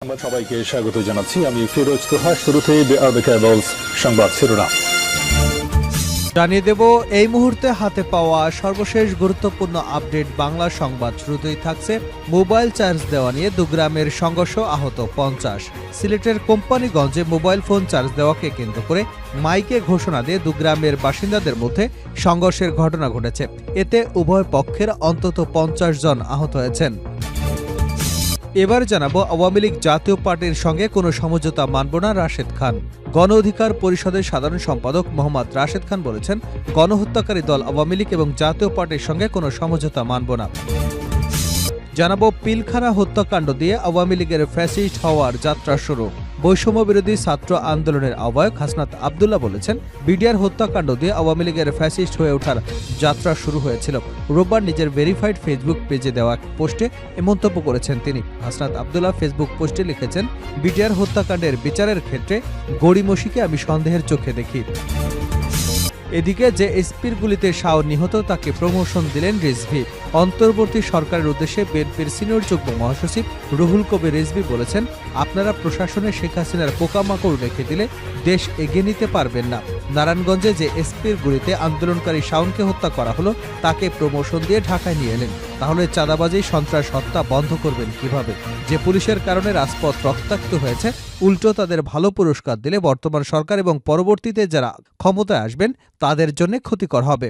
সংবাদ সবাইকে স্বাগত জানাচ্ছি। আমি ফিরোজ তোহা। শুরুতেই সংবাদ শিরোনাম জানিয়ে দেব এই মুহূর্তে হাতে পাওয়া সর্বশেষ গুরুত্বপূর্ণ আপডেট বাংলা সংবাদ। শুরুতেই থাকছে মোবাইল চার্জ দেওয়া নিয়ে দুগ্রামের সংঘর্ষ, আহত 50। সিলেটের কোম্পানিগঞ্জে মোবাইল ফোন চার্জ দেওয়াকে কেন্দ্র করে মাইকে ঘোষণা দিয়ে দুগ্রামের বাসিন্দাদের মধ্যে সংঘর্ষের ঘটনা ঘটেছে। এতে উভয় পক্ষের অন্তত 50 জন আহত হয়েছেন। এবার জানাবো আওয়ামী লীগ জাতীয় পার্টির সঙ্গে কোনো সমঝোতা মানব না রাশেদ খান। গণ অধিকার পরিষদের সাধারণ সম্পাদক মোহাম্মদ রাশেদ খান বলেছেন, গণহত্যাকারী দল আওয়ামী লীগ এবং জাতীয় পার্টির সঙ্গে কোনো সমঝোতা মানব না। জানাবো পিলখানা হত্যাকাণ্ড দিয়ে আওয়ামী লীগের ফ্যাসিস্ট হওয়ার যাত্রা শুরু। বৈষম্য বিরোধী ছাত্র আন্দোলনের আহ্বায়ক হাসনাত আবদুল্লাহ বলেছেন, বিডিআর হত্যাকাণ্ড দিয়ে আওয়ামী লীগের ফ্যাসিস্ট হয়ে ওঠার যাত্রা শুরু হয়েছিল। রোববার নিজের ভেরিফাইড ফেসবুক পেজে দেওয়া এক পোস্টে এ মন্তব্য করেছেন তিনি। হাসনাত আবদুল্লাহ ফেসবুক পোস্টে লিখেছেন, বিডিআর হত্যাকাণ্ডের বিচারের ক্ষেত্রে গড়িমসিকে আমি সন্দেহের চোখে দেখি। এদিকে যে এসপির গুলিতে শাও নিহত তাকে প্রমোশন দিলেন রিজভী। অন্তর্বর্তী সরকারের উদ্দেশ্যে বিএনপির সিনিয়র যুগ্ম মহাসচিব রুহুল কবির রিজভী বলেছেন, আপনারা প্রশাসনে শেখ হাসিনার পোকামাকড় রেখে দিলে দেশ এগিয়ে নিতে পারবেন না। নারায়ণগঞ্জে যে এসপির গুলিতে আন্দোলনকারী শাওনকে হত্যা করা হলো তাকে প্রমোশন দিয়ে ঢাকায় নিয়ে এলেন। তাহলে চাঁদাবাজি, সন্ত্রাস, হত্যা বন্ধ করবেন কিভাবে? যে পুলিশের কারণে রাজপথ রক্তাক্ত হয়েছে, উল্টো তাদের ভালো পুরস্কার দিলে বর্তমান সরকার এবং পরবর্তীতে যারা ক্ষমতায় আসবেন তাদের জন্য ক্ষতিকর হবে।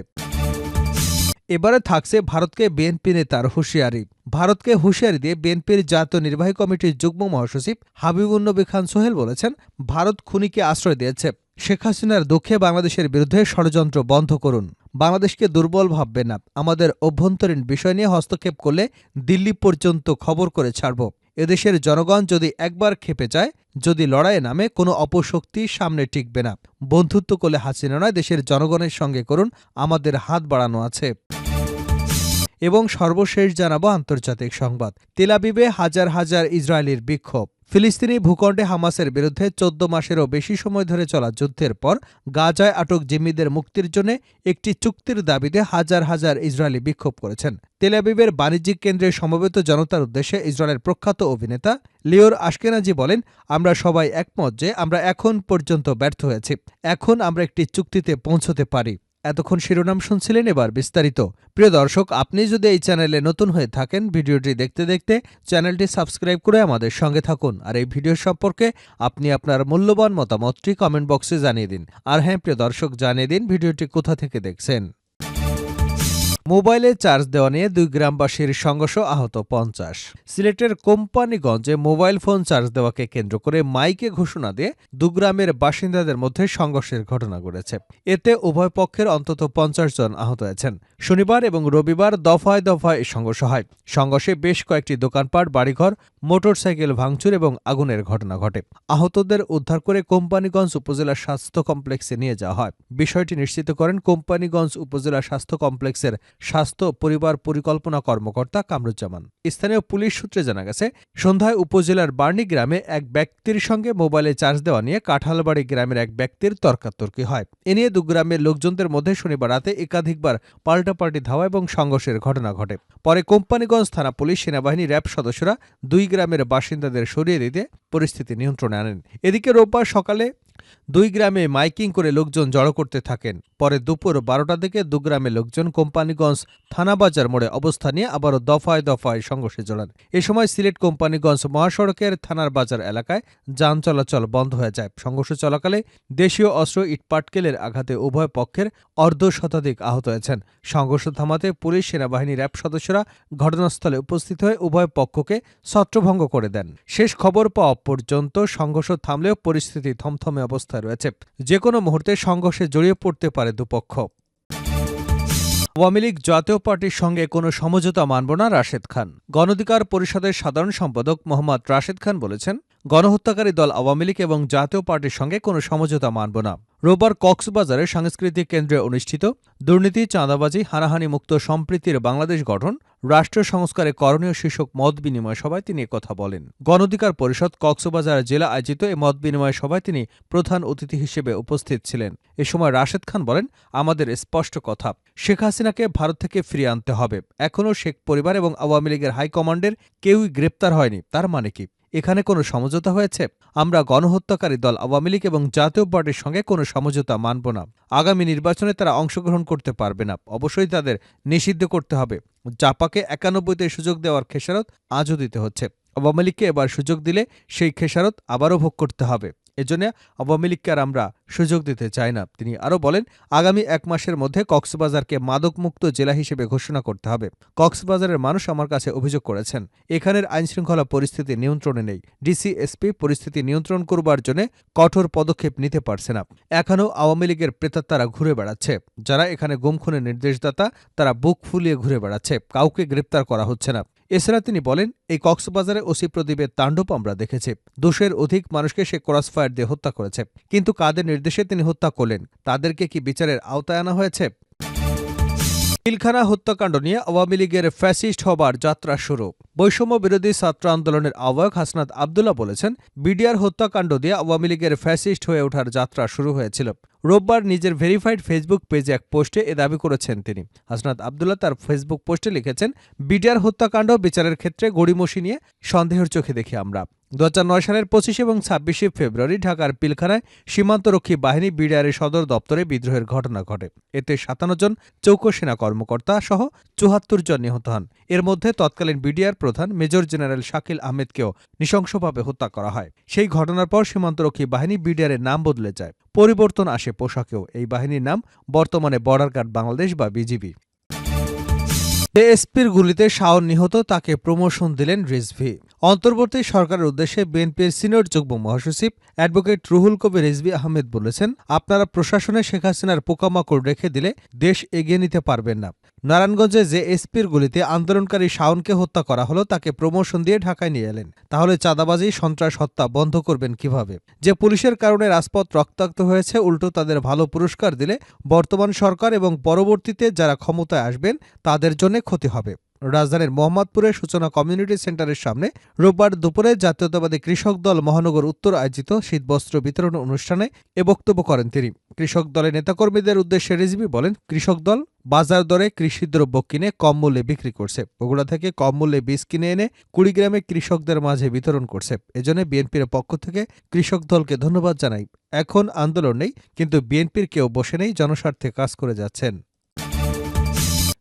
এবারে থাকছে ভারতকে বিএনপি নেতার হুঁশিয়ারি। ভারতকে হুঁশিয়ারি দিয়ে বিএনপির জাতীয় নির্বাহী কমিটির যুগ্ম মহাসচিব হাবিবুন্নবী খান সোহেল বলেছেন, ভারত খুনিকে আশ্রয় দিয়েছে। শেখ হাসিনার দুঃখে বাংলাদেশের বিরুদ্ধে ষড়যন্ত্র বন্ধ করুন। বাংলাদেশকে দুর্বল ভাববে না। আমাদের অভ্যন্তরীণ বিষয় নিয়ে হস্তক্ষেপ করলে দিল্লি পর্যন্ত খবর করে ছাড়ব। এদেশের জনগণ যদি একবার ক্ষেপে যায়, যদি লড়াইয়ে নামে, কোনো অপশক্তি সামনে টিকবে না। বন্ধুত্ব করলে হাসিনা নয়, দেশের জনগণের সঙ্গে করুন, আমাদের হাত বাড়ানো আছে। এবং সর্বশেষ জানাবো আন্তর্জাতিক সংবাদ। তেল আবিবে হাজার হাজার ইসরায়েলির বিক্ষোভ। ফিলিস্তিনি ভূখণ্ডে হামাসের বিরুদ্ধে 14 মাসেরও বেশি সময় ধরে চলা যুদ্ধের পর গাজায় আটক জিম্মিদের মুক্তির জন্য একটি চুক্তির দাবিতে হাজার হাজার ইসরায়েলি বিক্ষোভ করেছেন। তেল আবিবের বাণিজ্যিক কেন্দ্রে সমবেত জনতার উদ্দেশ্যে ইসরায়েলের প্রখ্যাত অভিনেতা লিওর আশকেনাজি বলেন, আমরা সবাই একমত যে আমরা এখন পর্যন্ত ব্যর্থ হয়েছি। এখন আমরা একটি চুক্তিতে পৌঁছতে পারি। এতক্ষণ শিরোনাম শুনছিলেন, এবার বিস্তারিত। প্রিয় দর্শক, আপনি যদি এই চ্যানেলে নতুন হয়ে থাকেন, ভিডিওটি দেখতে দেখতে চ্যানেলটি সাবস্ক্রাইব করে আমাদের সঙ্গে থাকুন। আর এই ভিডিও সম্পর্কে আপনি আপনার মূল্যবান মতামতটি কমেন্ট বক্সে জানিয়ে দিন। আর হ্যাঁ প্রিয় দর্শক, জানিয়ে দিন ভিডিওটি কোথা থেকে দেখছেন। মোবাইলে চার্জ দেওয়া নিয়ে 2 গ্রামবাসীর সংঘর্ষ, আহত 50। সিলেটের কোম্পানিগঞ্জে মোবাইল ফোন চার্জ দেওয়াকে কেন্দ্র করে মাইকে ঘোষণা দিয়ে দুগ্রামের বাসিন্দাদের মধ্যে সংঘর্ষের ঘটনা ঘটেছে। এতে উভয় পক্ষের অন্তত 50 জন আহত হয়েছেন। শনিবার এবং রবিবার দফায় দফায় সংঘর্ষ হয়। সংঘর্ষে বেশ কয়েকটি দোকানপাট, বাড়িঘর, মোটরসাইকেল ভাঙচুর এবং আগুনের ঘটনা ঘটে। আহতদের উদ্ধার করে কোম্পানিগঞ্জ উপজেলা স্বাস্থ্য কমপ্লেক্সে নিয়ে যাওয়া হয়। বিষয়টি নিশ্চিত করেন কোম্পানিগঞ্জ উপজেলা স্বাস্থ্য কমপ্লেক্সের স্বাস্থ্য পরিবার পরিকল্পনা কর্মকর্তা কামরুজ্জামান। স্থানীয় পুলিশ সূত্রে জানা গেছে, সন্ধ্যায় উপজেলার বার্নি গ্রামে এক ব্যক্তির সঙ্গে মোবাইলে চার্জ দেওয়া নিয়ে কাঁঠালবাড়ি গ্রামের এক ব্যক্তির তর্কাতর্কি হয়। এ নিয়ে দুগ্রামের লোকজনদের মধ্যে শনিবার রাতে একাধিকবার পাল্টাপাল্টি ধাওয়া এবং সংঘর্ষের ঘটনা ঘটে। পরে কোম্পানিগঞ্জ থানা পুলিশ, সেনাবাহিনী, র্যাব সদস্যরা 2 গ্রামের বাসিন্দাদের সরিয়ে দিতে পরিস্থিতি নিয়ন্ত্রণে আনেন। এদিকে রোববার সকালে 2 গ্রামে মাইকিং করে লোকজন জড়ো করতে থাকেন। পরে দুপুর 12টার দিকে দুগ্রামের লোকজন কোম্পানিগঞ্জ থানাবাজার মোড়ে অবস্থান নিয়ে আবারও দফায় দফায় সংঘর্ষে জড়ান। এ সময় সিলেট কোম্পানিগঞ্জ মহাসড়কের থানার বাজার এলাকায় যান চলাচল বন্ধ হয়ে যায়। সংঘর্ষ চলাকালে দেশীয় অস্ত্র, ইটপাটকেলের আঘাতে উভয় পক্ষের অর্ধশতাধিক আহত হয়েছেন। সংঘর্ষ থামাতে পুলিশ, সেনাবাহিনী, র্যাব সদস্যরা ঘটনাস্থলে উপস্থিত হয়ে উভয় পক্ষকে ছত্রভঙ্গ করে দেন। শেষ খবর পাওয়া পর্যন্ত সংঘর্ষ থামলেও পরিস্থিতি থমথমে অবস্থায় রয়েছে। যে কোনো মুহূর্তে সংঘর্ষে জড়িয়ে পড়তে পারে দুপক্ষ। আওয়ামী লীগ জাতীয় পার্টির সঙ্গে কোনো সমঝোতা মানব না রাশেদ খান। গণ অধিকার পরিষদের সাধারণ সম্পাদক মোহাম্মদ রাশেদ খান বলেছেন, গণহত্যাকারী দল আওয়ামী লীগ এবং জাতীয় পার্টির সঙ্গে কোনো সমঝোতা মানব না। রোববার কক্সবাজারে সাংস্কৃতিক কেন্দ্রে অনুষ্ঠিত দুর্নীতি, চাঁদাবাজি, হানাহানি মুক্ত সম্প্রীতির বাংলাদেশ গঠন, রাষ্ট্র সংস্কারে করণীয় শীর্ষক মত বিনিময় সভায় তিনি কথা বলেন। গণ অধিকার পরিষদ কক্সবাজার জেলা আয়োজিত এই মত বিনিময় সভায় তিনি প্রধান অতিথি হিসেবে উপস্থিত ছিলেন। এ সময় রাশেদ খান বলেন, আমাদের স্পষ্ট কথা, শেখ হাসিনাকে ভারত থেকে ফিরিয়ে আনতে হবে। এখনও শেখ পরিবার এবং আওয়ামী লীগের হাইকমান্ডের কেউই গ্রেপ্তার হয়নি। তার মানে কি? এখানে কোনো সমঝোতা হয়েছে? আমরা গণহত্যাকারী দল আওয়ামী লীগ এবং জাতীয় পার্টির সঙ্গে কোনো সমঝোতা মানব না। আগামী নির্বাচনে তারা অংশগ্রহণ করতে পারবে না। অবশ্যই তাদের নিষিদ্ধ করতে হবে। জাপাকে ৯১তে সুযোগ দেওয়ার খেসারত আজও দিতে হচ্ছে। আওয়ামী লীগকে এবার সুযোগ দিলে সেই খেসারত আবারও ভোগ করতে হবে। এজন্য আওয়ামী লীগকে আর আমরা সুযোগ দিতে চাই না। তিনি আরও বলেন, আগামী ১ মাসের মধ্যে কক্সবাজারকে মাদকমুক্ত জেলা হিসেবে ঘোষণা করতে হবে। কক্সবাজারের মানুষ আমার কাছে অভিযোগ করেছেন, এখানের আইনশৃঙ্খলা পরিস্থিতি নিয়ন্ত্রণে নেই। ডিসি, এসপি পরিস্থিতি নিয়ন্ত্রণ করবার জন্য কঠোর পদক্ষেপ নিতে পারছে না। এখনও আওয়ামী লীগের প্রেতাত্মারা ঘুরে বেড়াচ্ছে। যারা এখানে গুম খুনের নির্দেশদাতা, তারা বুক ফুলিয়ে ঘুরে বেড়াচ্ছে। কাউকে গ্রেপ্তার করা হচ্ছে না। এছাড়া তিনি বলেন, এই কক্সবাজারে ওসি প্রদীপের তাণ্ডব আমরা দেখেছি। ২০০-এর অধিক মানুষকে সে ক্রসফায়ার দিয়ে হত্যা করেছে। কিন্তু কাদের নির্দেশে তিনি হত্যা করলেন? তাদেরকে কি বিচারের আওতায় আনা হয়েছে? পিলখানা হত্যাকাণ্ড নিয়ে আওয়ামী লীগের ফ্যাসিস্ট হবার যাত্রা শুরু। বৈষম্য বিরোধী ছাত্র আন্দোলনের আহ্বায়ক হাসনাত আবদুল্লাহ বলেছেন, বিডিআর হত্যাকাণ্ড দিয়ে আওয়ামী লীগের ফ্যাসিস্ট হয়ে ওঠার যাত্রা শুরু হয়েছিল। রোববার নিজের ভেরিফাইড ফেসবুক পেজে এক পোস্টে এ দাবি করেছেন তিনি। হাসনাত আবদুল্লাহ তার ফেসবুক পোস্টে লিখেছেন, বিডিআর হত্যাকাণ্ড বিচারের ক্ষেত্রে গড়িমসি নিয়ে সন্দেহের চোখে দেখি আমরা। ২০০৯ সালের ২৫ এবং ২৬শে ফেব্রুয়ারি ঢাকার পিলখানায় সীমান্তরক্ষী বাহিনী বিডিআরের সদর দপ্তরে বিদ্রোহের ঘটনা ঘটে। এতে ৫৭ জন চৌকো সেনা কর্মকর্তা সহ ৭৪ জন নিহত হন। এর মধ্যে তৎকালীন বিডিআর প্রধান মেজর জেনারেল শাকিল আহমেদকেও নৃশংসভাবে হত্যা করা হয়। সেই ঘটনার পর সীমান্তরক্ষী বাহিনী বিডিআরের নাম বদলে যায়। পরিবর্তন আসে পোশাকেও। এই বাহিনীর নাম বর্তমানে বর্ডার গার্ড বাংলাদেশ বা বিজিবি। এএসপির গুলিতে শাওন নিহত, তাকে প্রমোশন দিলেন রিজভী। অন্তর্বর্তী সরকারের উদ্দেশ্যে বিএনপির সিনিয়র যুগ্ম মহাসচিব অ্যাডভোকেট রুহুল কবির রিজভী আহমেদ বলেছেন, আপনারা প্রশাসনে শেখ হাসিনার পোকামাকড় রেখে দিলে দেশ এগিয়ে নিতে পারবেন না। নারায়ণগঞ্জে যে এসপির গুলিতে আন্দোলনকারী শাওনকে হত্যা করা হলো, তাকে প্রমোশন দিয়ে ঢাকায় নিয়ে এলেন। তাহলে চাঁদাবাজি, সন্ত্রাস, হত্যা বন্ধ করবেন কিভাবে? যে পুলিশের কারণে রাজপথ রক্তাক্ত হয়েছে, উল্টো তাদের ভালো পুরস্কার দিলে বর্তমান সরকার এবং পরবর্তীতে যারা ক্ষমতায় আসবেন তাদের জন্য ক্ষতি হবে। রাজধানীর মোহাম্মদপুরের সূচনা কমিউনিটি সেন্টারের সামনে রোববার দুপুরে জাতীয়তাবাদী কৃষক দল মহানগর উত্তর আয়োজিত শীতবস্ত্র বিতরণ অনুষ্ঠানে এ বক্তব্য করেন তিনি। কৃষক দলের নেতাকর্মীদের উদ্দেশ্যে রিজভী বলেন, কৃষক দল বাজার দরে কৃষিদ্রব্য কিনে কম মূল্যে বিক্রি করছে। বগুড়া থেকে কম মূল্যে বীজ কিনে এনে কুড়িগ্রামে কৃষকদের মাঝে বিতরণ করছে। এজন্য বিএনপির পক্ষ থেকে কৃষক দলকে ধন্যবাদ জানাই। এখন আন্দোলন নেই, কিন্তু বিএনপির কেউ বসে নেই, জনস্বার্থে কাজ করে যাচ্ছেন।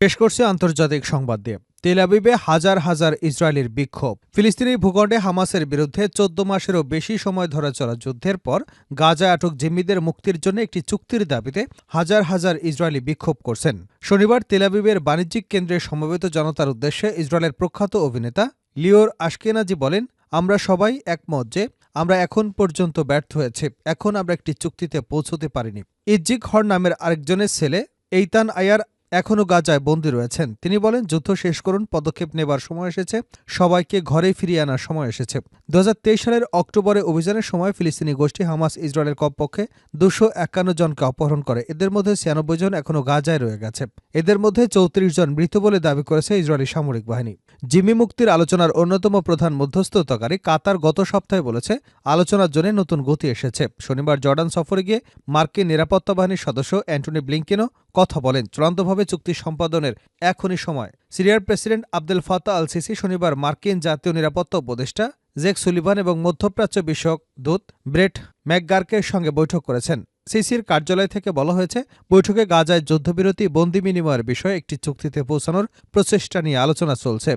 শেষ করছে আন্তর্জাতিক সংবাদ দিয়ে। তেল আবিবে হাজার হাজার ইসরায়েলির বিক্ষোভ। ফিলিস্তিনি ভূখণ্ডে হামাসের বিরুদ্ধে ১৪ মাসেরও বেশি সময় ধরে চলা যুদ্ধের পর গাজায় আটক জিম্মিদের মুক্তির জন্য একটি চুক্তির দাবিতে হাজার হাজার ইসরায়েলি বিক্ষোভ করছেন। শনিবার তেল আবিবের বাণিজ্যিক কেন্দ্রে সমবেত জনতার উদ্দেশ্যে ইসরায়েলের প্রখ্যাত অভিনেতা লিওর আশকেনাজি বলেন, আমরা সবাই একমত যে আমরা এখন পর্যন্ত ব্যর্থ হয়েছি। এখন আমরা একটি চুক্তিতে পৌঁছতে পারিনি। ইজ্জিক হর নামের আরেকজনের ছেলে এইতান আয়ার এখনও গাজায় বন্দী রয়েছেন। তিনি বলেন, যুদ্ধ শেষ করুন, পদক্ষেপ নেবার সময় এসেছে, সবাইকে ঘরে ফিরিয়ে আনার সময় এসেছে। ২০২৩ সালের অক্টোবরে অভিযানের সময় ফিলিস্তিনি গোষ্ঠী হামাস ইসরায়েলের কমপক্ষে ২৫১ জনকে অপহরণ করে। এদের মধ্যে ৯৬ জন এখনও গাজায় রয়ে গেছে। এদের মধ্যে ৩৪ জন মৃত বলে দাবি করেছে ইসরায়েলি সামরিক বাহিনী। জিম্মি মুক্তির আলোচনার অন্যতম প্রধান মধ্যস্থতাকারী কাতার গত সপ্তাহে বলেছে, আলোচনার জন্য নতুন গতি এসেছে। শনিবার জর্ডান সফরে গিয়ে মার্কিন নিরাপত্তা বাহিনীর সদস্য অ্যান্টনি ব্লিংকেনও কথা বলেন। চূড়ান্তভাবে চুক্তি সম্পাদনের এখনই সময়। সিরিয়ার president Abdel Fattah al CC শনিবার মার্কিন জাতীয় নিরাপত্তা উপদেষ্টা জেক সুলিভান এবং মধ্যপ্রাচ্য বিষয়ক দূত ব্রেট ম্যাকগার্কের সঙ্গে বৈঠক করেছেন। সিসির কার্যালয় থেকে বলা হয়েছে, বৈঠকে গাজায় যুদ্ধবিরতি, বন্দি বিনিময়ের বিষয়ে একটি চুক্তিতে পৌঁছানোর প্রচেষ্টা নিয়ে আলোচনা চলছে।